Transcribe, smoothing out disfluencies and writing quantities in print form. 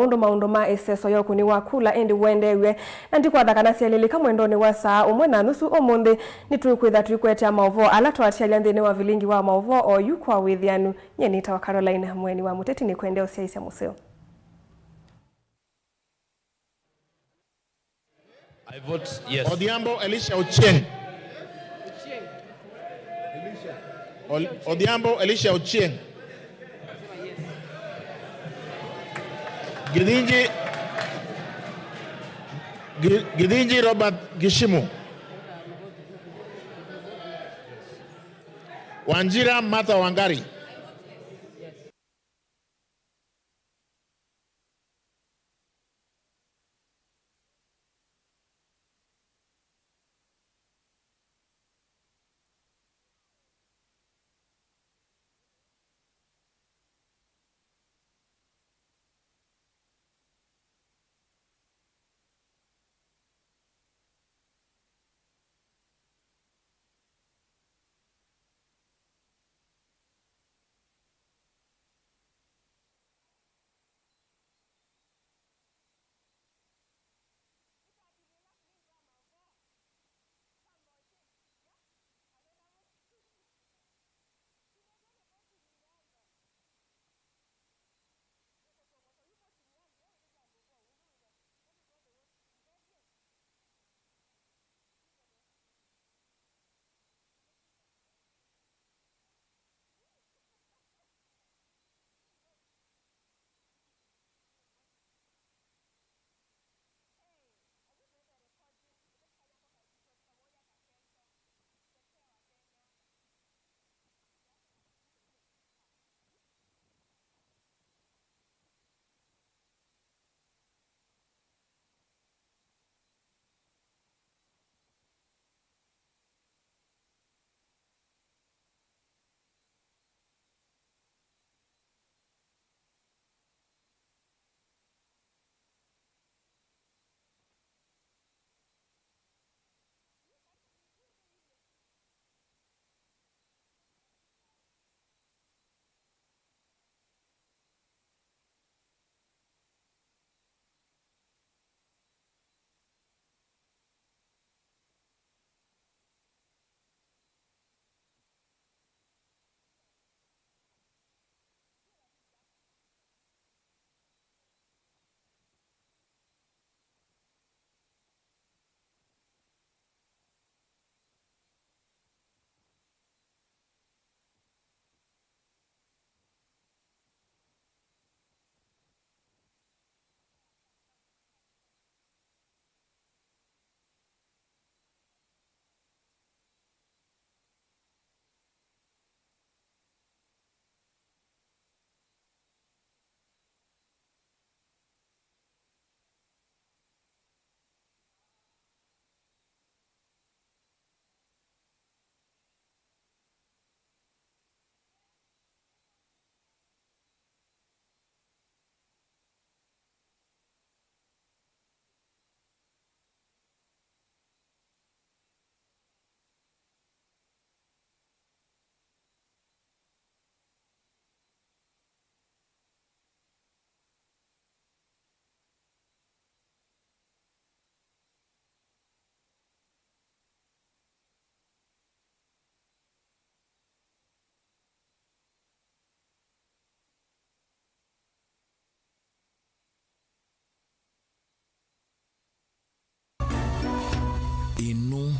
Maundo ma eseso yoko ni wakula endi wendewe nanti kwa dhaka nasi alilika mwendoni wa saa umwe na nusu omonde ni tuikwitha tuikwete mauvo ala twatialia nthini wa vilingi wa mauvo o yu kwa withianu nyenita wa Caroline mweni wa muteti ni kwendea usiaisya museo. I vote yes. Odhiambo Elisha Ochieng. Odhiambo Elisha Ochieng. Gidinji Robert Gishimu. Wanjira Martha Wangari. Inu